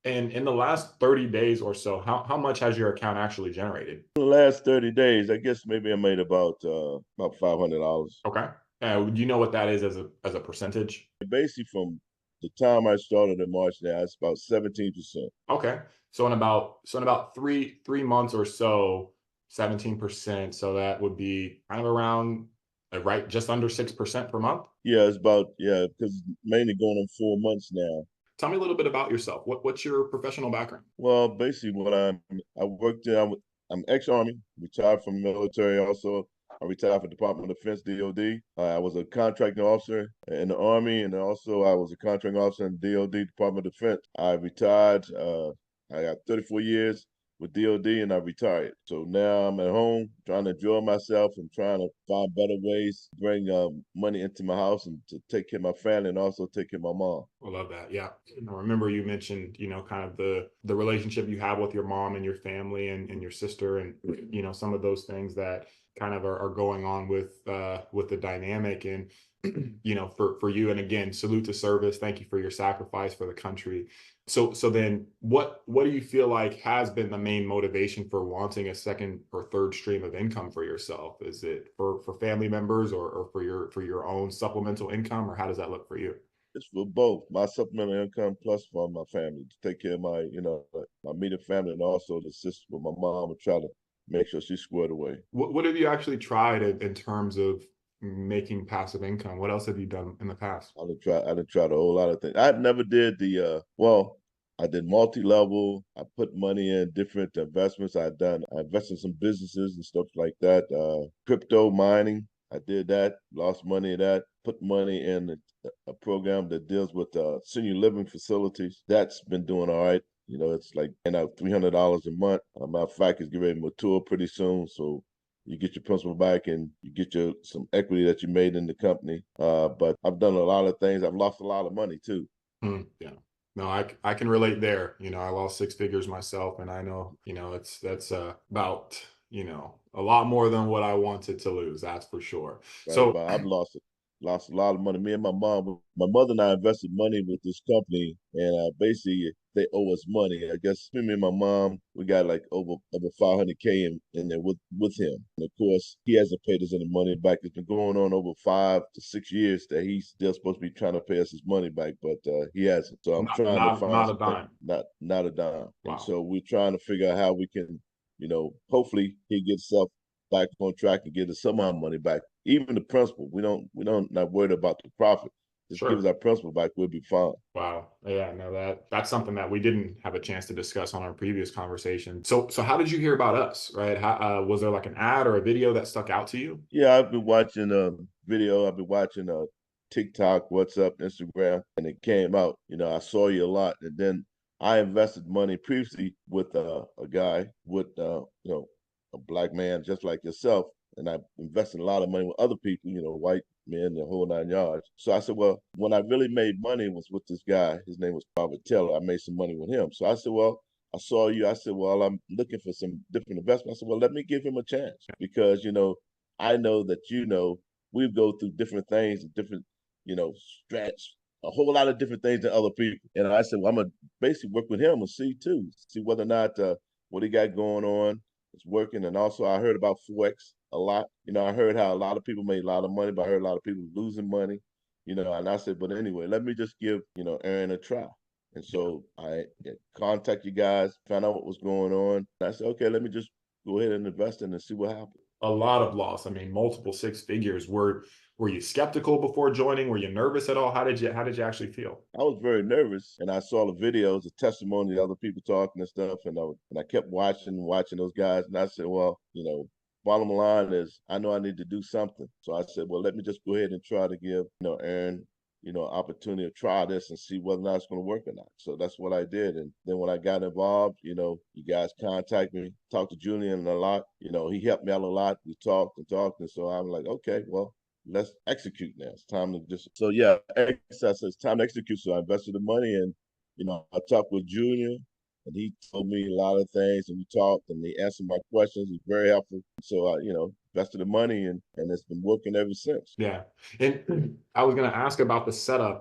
And in the last 30 days or so, how much has your account actually generated? In the last 30 days, I guess maybe I made about $500. Okay. Do you know what that is as a percentage? Basically, from the time I started in March now, it's about 17%. Okay. So in about three months or so, 17%. So that would be kind of around right just under 6% per month. Yeah, it's about, yeah, because mainly going on 4 months now. Tell me a little bit about yourself. What's your professional background? Well, basically, I worked in, I'm ex-Army, retired from the military also. I retired from Department of Defense, DOD. I was a contracting officer in the Army, and also I was a contracting officer in DOD, Department of Defense. I retired. I got 34 years with DOD, and I retired. So now I'm at home trying to enjoy myself and trying to find better ways to bring money into my house and to take care of my family and also take care of my mom. I love that. Yeah. I remember you mentioned, kind of the relationship you have with your mom and your family and your sister and some of those things that kind of are going on with the dynamic and for you. And again, salute to service. Thank you for your sacrifice for the country. So then what do you feel like has been the main motivation for wanting a second or third stream of income for yourself? Is it for family members or for your own supplemental income, or how does that look for you? It's for both my supplemental income plus for my family to take care of my immediate family and also to assist with my mom and try to make sure she's squared away. What have you actually tried in terms of making passive income? What else have you done in the past? I done tried a whole lot of things. I never did well, I did multi-level. I put money in different investments. I invested in some businesses and stuff like that. Crypto mining. I did that, lost money in that, put money in a program that deals with senior living facilities. That's been doing all right. It's like paying out $300 a month. Matter of fact, it's getting ready to mature pretty soon. So you get your principal back and you get some equity that you made in the company. But I've done a lot of things. I've lost a lot of money too. Yeah. No, I can relate there. I lost six figures myself, and I know, that's about, a lot more than what I wanted to lose. That's for sure. Right So, about I've lost a lot of money. Me and my mother and I invested money with this company, and basically they owe us money. I guess me and my mom we got like over 500K in there with him. And of course, he hasn't paid us any money back. It's been going on over 5 to 6 years that he's still supposed to be trying to pay us his money back, but he hasn't. So I'm not trying to not find not a something, dime. not a dime. And Wow. so we're trying to figure out how we can, hopefully he gets himself back on track and get us some of our money back. Even the principal, we don't not worried about the profit. Just give us Sure. our principal back, we'll be fine. Wow. Yeah, no, that's something that we didn't have a chance to discuss on our previous conversation. So how did you hear about us, right? Was there like an ad or a video that stuck out to you? Yeah, I've been watching a video. I've been watching TikTok, WhatsApp, Instagram, and it came out. I saw you a lot, and then I invested money previously with a guy with a black man just like yourself, and I invested a lot of money with other people, white men, the whole 9 yards. So I said, well, when I really made money was with this guy. His name was Robert Taylor. I made some money with him. So I said, well, I saw you. I said, well, I'm looking for some different investments. I said, well, let me give him a chance because, I know that, we go through different things, different, strats, a whole lot of different things than other people. And I said, well, I'm going to basically work with him and see too, see whether or not what he got going on is working. And also, I heard about Forex a lot. I heard how a lot of people made a lot of money, but I heard a lot of people losing money, and I said, but anyway, let me just give, Aaron a try. And so I contact you guys, found out what was going on. And I said, okay, let me just go ahead and invest in and see what happens. A lot of loss. I mean, multiple six figures. Were you skeptical before joining? Were you nervous at all? How did you actually feel? I was very nervous, and I saw the videos, the testimony of other people talking and stuff, and I kept watching those guys, and I said, well, bottom line is I know I need to do something. So I said, well, let me just go ahead and try to give Aaron opportunity to try this and see whether or not it's going to work or not. So that's what I did, and then when I got involved, you guys contact me, talked to Julian a lot. He helped me out a lot. We talked, and so I'm like, okay, well, let's execute now. It's time to just so yeah, it's time to execute. So I invested the money and I talked with Junior. and he told me a lot of things, and we talked, and he answered my questions. He was very helpful. So I, invested the money, and it's been working ever since. Yeah. And I was going to ask about the setup.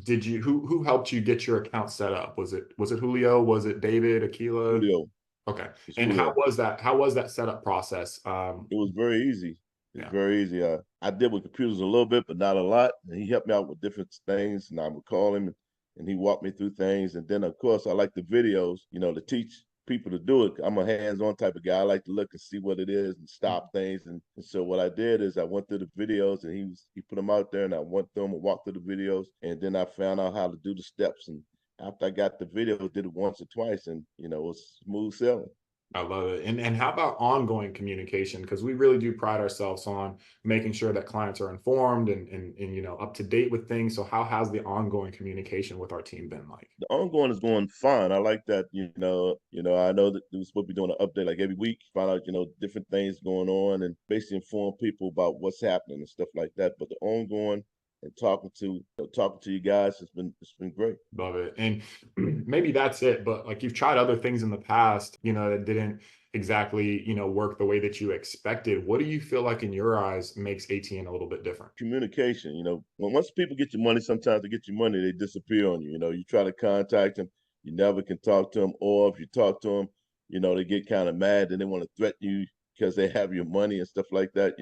Did you who helped you get your account set up? Was it Julio? Was it David, Aquila? Julio, Okay. it's And how Julio. was that? How was that setup process? It was very easy. It was Yeah. very easy. I did with computers a little bit, but not a lot. And he helped me out with different things, and I would call him, and he walked me through things. And then, of course, I like the videos, to teach people to do it. I'm a hands-on type of guy. I like to look and see what it is and stop things. And so what I did is I went through the videos, and he put them out there, and I went through them and walked through the videos, and then I found out how to do the steps. And after I got the videos, did it once or twice, and it was smooth sailing. I love it. And how about ongoing communication? Because we really do pride ourselves on making sure that clients are informed and up to date with things. So how has the ongoing communication with our team been like? The ongoing is going fine. I like that, I know that we're supposed to be doing an update like every week, find out, different things going on and basically inform people about what's happening and stuff like that. But the ongoing and talking to you guys, it's been great. Love it. And maybe that's it, but like you've tried other things in the past, that didn't exactly, work the way that you expected. What do you feel like in your eyes makes ATN a little bit different? Communication, when once people get your money, sometimes they get your money, they disappear on you. You try to contact them, you never can talk to them, or if you talk to them, they get kind of mad and they want to threaten you because they have your money and stuff like that.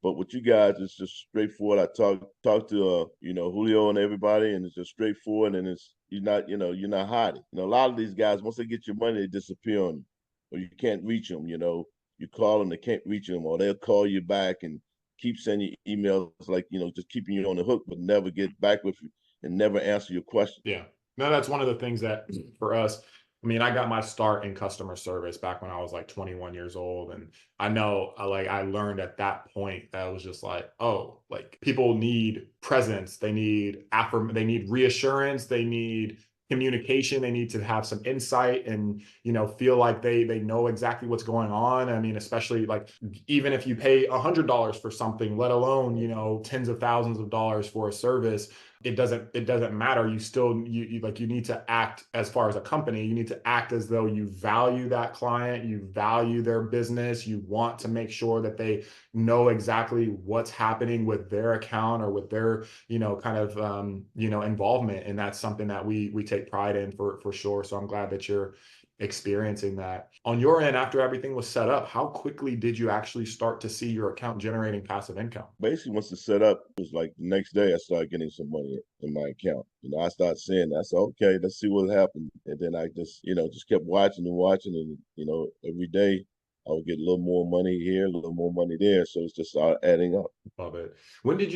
But with you guys, it's just straightforward. I talk to Julio and everybody, and it's just straightforward, and it's you're not hiding. A lot of these guys, once they get your money, they disappear on you, or you can't reach them. You call them, they can't reach them, or they'll call you back and keep sending you emails like, just keeping you on the hook, but never get back with you and never answer your question. Yeah. No, that's one of the things that for us, I mean, I got my start in customer service back when I was like 21 years old. And I know I learned at that point that it was just like, oh, like people need presence, they need reassurance, they need communication, they need to have some insight and feel like they know exactly what's going on. I mean, especially like even if you pay $100 for something, let alone, tens of thousands of dollars for a service, it doesn't matter. You still you need to act, as far as a company, you need to act as though you value that client, you value their business, you want to make sure that they know exactly what's happening with their account or with their kind of involvement. And that's something that we take pride in for sure. So I'm glad that you're experiencing that on your end. After everything was set up, how quickly did you actually start to see your account generating passive income? Basically, once it's set up, it was like the next day I started getting some money in my account. I started seeing that. So, okay, let's see what happened. And then I just kept watching and watching. And, every day I would get a little more money here, a little more money there. So it's just started adding up. Love it. When did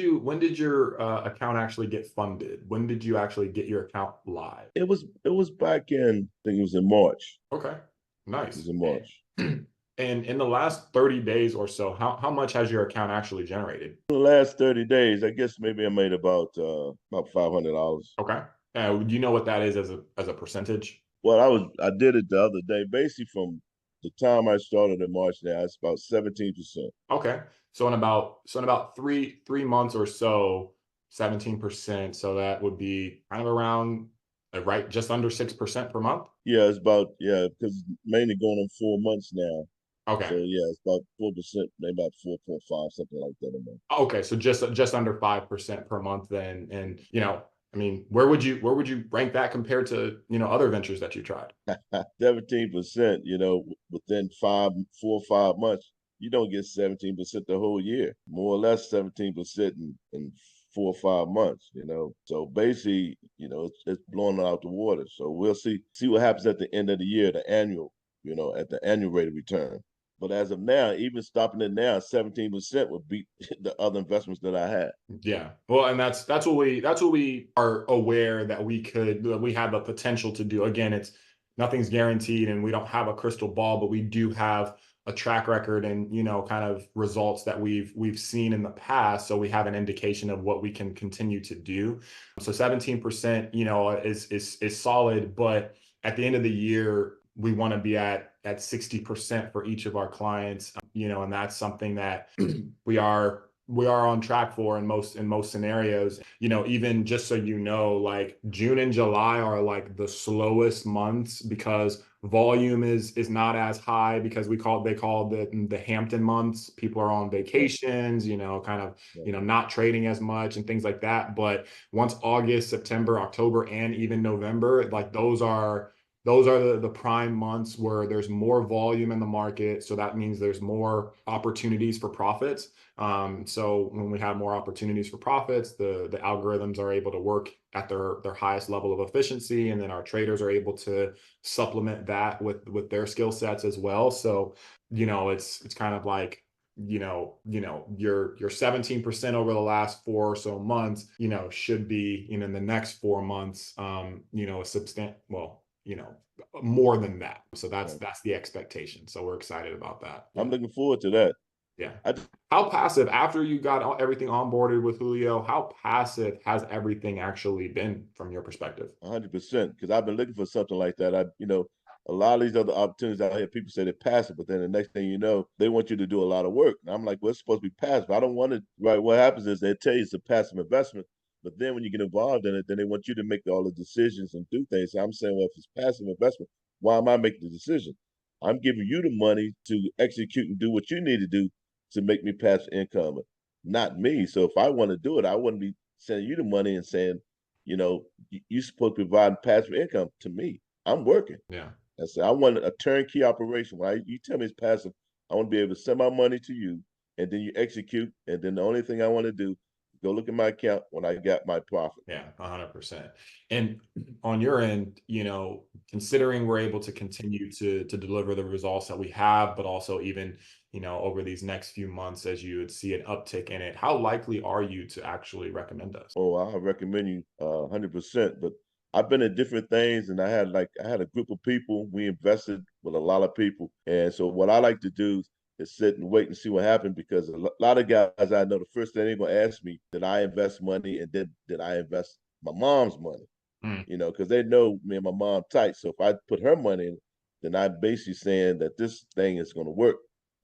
your account actually get funded? When did you actually get your account live? It was back in, I think it was in March. Okay, It was nice. in March. And in the last 30 days or so, how much has your account actually generated? In the last 30 days, I guess maybe I made about $500. Okay. Do you know what that is as a percentage? Well, I did it the other day. Basically, from the time I started in March now, it's about 17%. Okay. So in about three months or so, 17%. So that would be kind of around right just under 6% per month. Yeah, because mainly going on 4 months now. Okay. So yeah, it's about 4%, maybe about 4.5, something like that a month. Okay, so just under 5% per month then. And I mean, where would you rank that compared to, other ventures that you tried? 17%, within 4 or 5 months, you don't get 17% the whole year. More or less 17% in 4 or 5 months. So basically, it's blowing it out the water. So we'll see what happens at the end of the year, at the annual rate of return. But as of now, even stopping it now, 17% would beat the other investments that I had. Yeah. Well, and that's what we are aware that we have the potential to do. Again, it's nothing's guaranteed and we don't have a crystal ball, but we do have a track record and kind of results that we've seen in the past. So we have an indication of what we can continue to do. So 17%, is solid, but at the end of the year, we want to be at 60% for each of our clients, and that's something that we are we are on track for in most scenarios. Even just so you know, like June and July are like the slowest months because volume is not as high because they call the Hampton months. People are on Right, vacations, kind of, right, not trading as much and things like that. But once August, September, October, and even November, like those are the prime months where there's more volume in the market. So that means there's more opportunities for profits. So when we have more opportunities for profits, the algorithms are able to work at their highest level of efficiency, and then our traders are able to supplement that with their skill sets as well. So it's kind of like your 17% over the last 4 or so months, should be in the next 4 months, a substantial, well, more than that. So that's right. that's the expectation. So we're excited about that. I'm Yeah. looking forward to that. Yeah. I How passive, after you got everything onboarded with Julio, how passive has everything actually been from your perspective? 100% because I've been looking for something like that. A lot of these other opportunities out here, people say they're passive, but then the next thing you know, they want you to do a lot of work. And I'm like, well, it's supposed to be passive. I don't want it. Right. What happens is they tell you it's a passive investment, but then when you get involved in it, then they want you to make all the decisions and do things. So I'm saying, well, if it's passive investment, why am I making the decision? I'm giving you the money to execute and do what you need to do to make me passive income, not me. So if I want to do it, I wouldn't be sending you the money and saying, you're supposed to provide passive income to me. I'm working. Yeah. I said, I want a turnkey operation. You tell me it's passive, I want to be able to send my money to you, and then you execute. And then the only thing I want to do is go look at my account when I got my profit. Yeah, 100%. And on your end, considering we're able to continue to deliver the results that we have, but also even, over these next few months, as you would see an uptick in it, how likely are you to actually recommend us? Oh, I recommend you 100%. But I've been in different things, and I had a group of people. We invested with a lot of people, and so what I like to do is sit and wait and see what happens because a lot of guys I know the first thing they're gonna ask me, did I invest money, and then did I invest my mom's money? Mm, Because they know me and my mom tight. So if I put her money in, then I'm basically saying that this thing is going to work.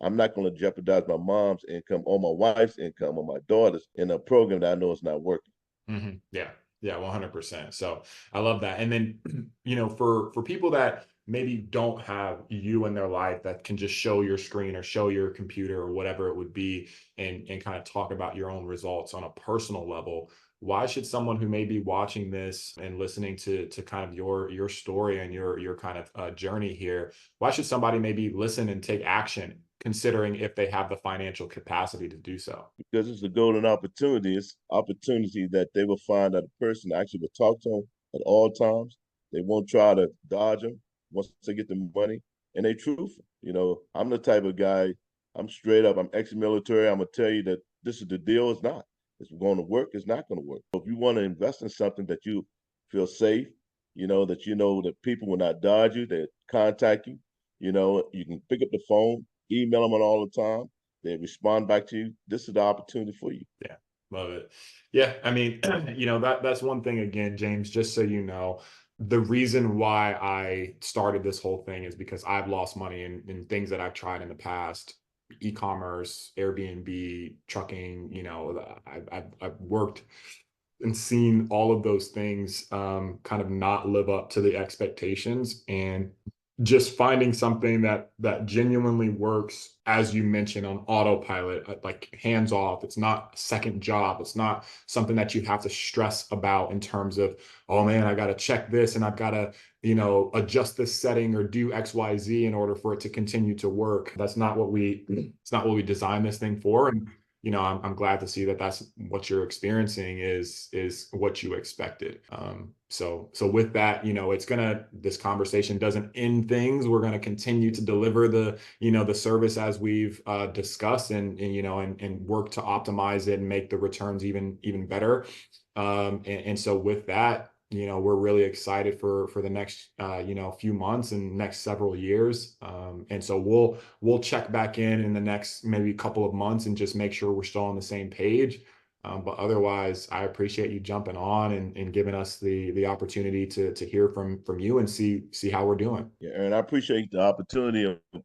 I'm not going to jeopardize my mom's income or my wife's income or my daughter's in a program that I know is not working. yeah, yeah, 100%. So I love that. And then, for people that maybe don't have you in their life that can just show your screen or show your computer or whatever it would be, and kind of talk about your own results on a personal level, why should someone who may be watching this and listening to kind of your story and your kind of journey here, why should somebody maybe listen and take action, considering if they have the financial capacity to do so? Because it's a golden opportunity. It's opportunity that they will find that a person actually will talk to them at all times. They won't try to dodge them once they get the money, and they truthful. I'm the type of guy. I'm straight up. I'm ex-military. I'm gonna tell you that this is the deal. It's not. It's going to work. It's not going to work. So if you want to invest in something that you feel safe, that that people will not dodge you, they contact you. You can pick up the phone, email them all the time, they respond back to you. This is the opportunity for you. Yeah, love it. Yeah, I mean, that's one thing again, James, just so you know, the reason why I started this whole thing is because I've lost money in things that I've tried in the past, e-commerce, Airbnb, trucking, I've worked and seen all of those things kind of not live up to the expectations, and just finding something that genuinely works, as you mentioned, on autopilot, like hands off. It's not a second job. It's not something that you have to stress about in terms of, oh man, I got to check this and I've got to adjust this setting or do XYZ in order for it to continue to work. It's not what we designed this thing for. And I'm glad to see that that's what you're experiencing is what you expected. So with that, this conversation doesn't end things. We're gonna continue to deliver the service as we've discussed, and work to optimize it and make the returns even better. And so with that, we're really excited for the next few months and next several years. And so we'll check back in the next maybe couple of months and just make sure we're still on the same page. But otherwise, I appreciate you jumping on and giving us the opportunity to hear from you and see how we're doing. Yeah, and I appreciate the opportunity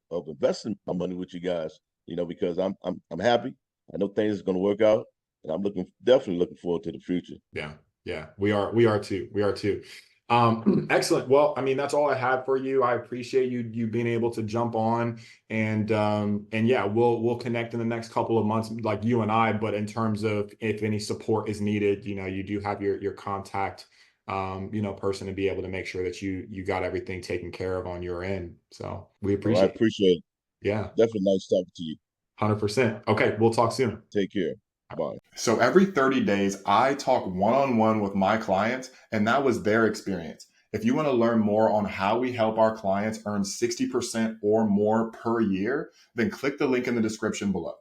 of investing my money with you guys. Because I'm happy. I know things are going to work out, and I'm definitely looking forward to the future. Yeah. Yeah. We are too. We are too. Excellent. Well, I mean, that's all I had for you. I appreciate you being able to jump on and yeah, we'll connect in the next couple of months, like you and I, but in terms of if any support is needed, you do have your contact person to be able to make sure that you got everything taken care of on your end. So we Oh, I appreciate it. appreciate it. Yeah, Definitely nice talking to you. 100%. Okay, we'll talk soon. Take care. Bye. So every 30 days, I talk one-on-one with my clients, and that was their experience. If you want to learn more on how we help our clients earn 60% or more per year, then click the link in the description below.